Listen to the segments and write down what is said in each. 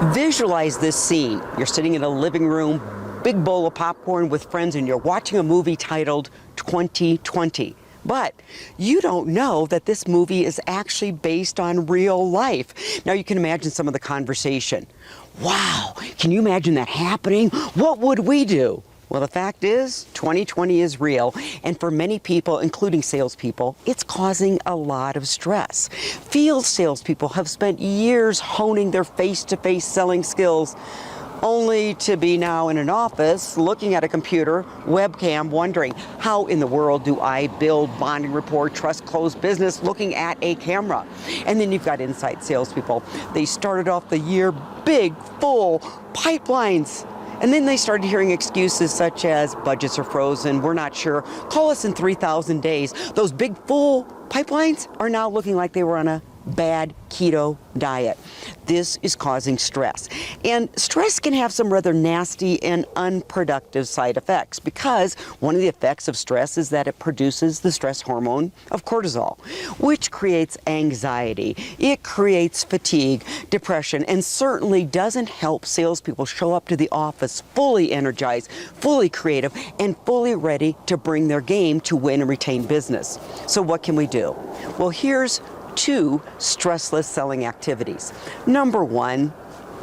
Visualize this scene. You're sitting in a living room, big bowl of popcorn with friends, and you're watching a movie titled 2020. But you don't know that this movie is actually based on real life. Now you can imagine some of the conversation. Wow, can you imagine that happening? What would we do? Well, the fact is, 2020 is real, and for many people, including salespeople, it's causing a lot of stress. Field salespeople have spent years honing their face-to-face selling skills, only to be now in an office, looking at a computer, webcam, wondering, how in the world do I build bonding rapport, trust, close business, looking at a camera? And then you've got inside salespeople. They started off the year big, full pipelines. And then they started hearing excuses such as budgets are frozen, we're not sure, call us in 3,000 days. Those big full pipelines are now looking like they were on a bad keto diet. This is causing stress. And stress can have some rather nasty and unproductive side effects, because one of the effects of stress is that it produces the stress hormone of cortisol, which creates anxiety. It creates fatigue, depression, and certainly doesn't help salespeople show up to the office fully energized, fully creative, and fully ready to bring their game to win and retain business. So what can we do? Well, here's 2 stressless selling activities. Number 1,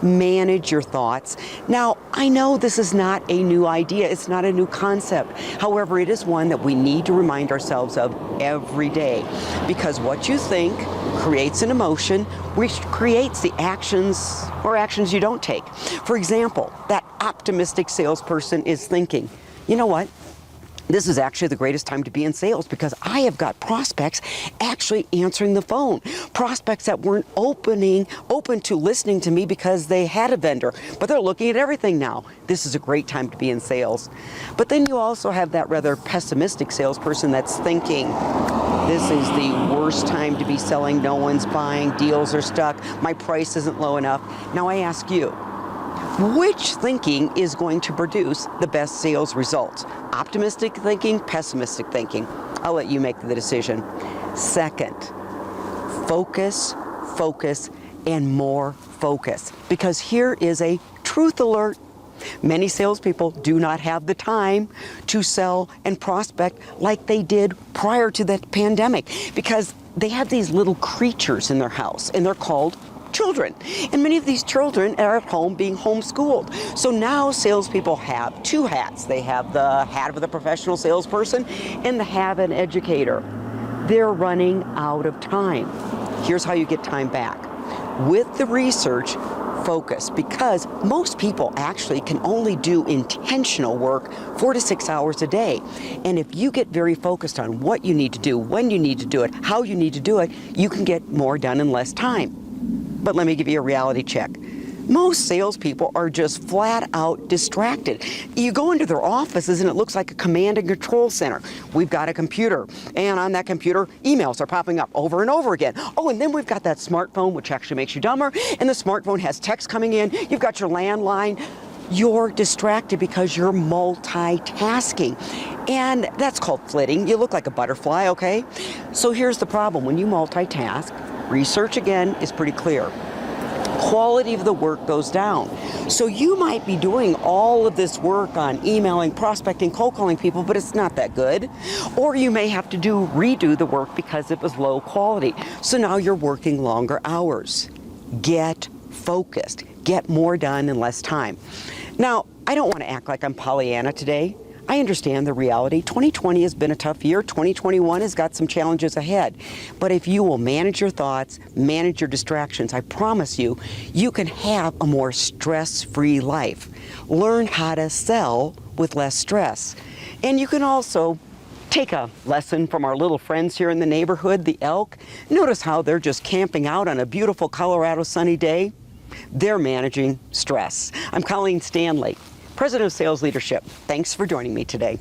manage your thoughts. Now, I know this is not a new idea. It's not a new concept. However, it is one that we need to remind ourselves of every day, because what you think creates an emotion, which creates the actions or actions you don't take. For example, that optimistic salesperson is thinking, you know what? This is actually the greatest time to be in sales, because I have got prospects actually answering the phone. Prospects that weren't open to listening to me because they had a vendor, but they're looking at everything now. This is a great time to be in sales. But then you also have that rather pessimistic salesperson that's thinking, this is the worst time to be selling. No one's buying. Deals are stuck. My price isn't low enough. Now I ask you, which thinking is going to produce the best sales results? Optimistic thinking, pessimistic thinking? I'll let you make the decision. Second, focus, and more focus. Because here is a truth alert. Many salespeople do not have the time to sell and prospect like they did prior to the pandemic, because they have these little creatures in their house, and they're called children. And many of these children are at home being homeschooled. So now salespeople have 2 hats. They have the hat of the professional salesperson and the hat of an educator. They're running out of time. Here's how you get time back. With the research, focus, because most people actually can only do intentional work 4 to 6 hours a day. And if you get very focused on what you need to do, when you need to do it, how you need to do it, you can get more done in less time. But let me give you a reality check. Most salespeople are just flat out distracted. You go into their offices and it looks like a command and control center. We've got a computer, and on that computer, emails are popping up over and over again. Oh, and then we've got that smartphone, which actually makes you dumber, and the smartphone has text coming in. You've got your landline. You're distracted because you're multitasking. And that's called flitting. You look like a butterfly, okay? So here's the problem. When you multitask, research again is pretty clear. Quality of the work goes down. So you might be doing all of this work on emailing, prospecting, cold calling people, but it's not that good. Or you may have to redo the work because it was low quality. So now you're working longer hours. Get focused. Get more done in less time. Now, I don't want to act like I'm Pollyanna today. I understand the reality. 2020 has been a tough year. 2021 has got some challenges ahead. But if you will manage your thoughts, manage your distractions, I promise you, you can have a more stress-free life. Learn how to sell with less stress. And you can also take a lesson from our little friends here in the neighborhood, the elk. Notice how they're just camping out on a beautiful Colorado sunny day. They're managing stress. I'm Colleen Stanley, President of Sales Leadership. Thanks for joining me today.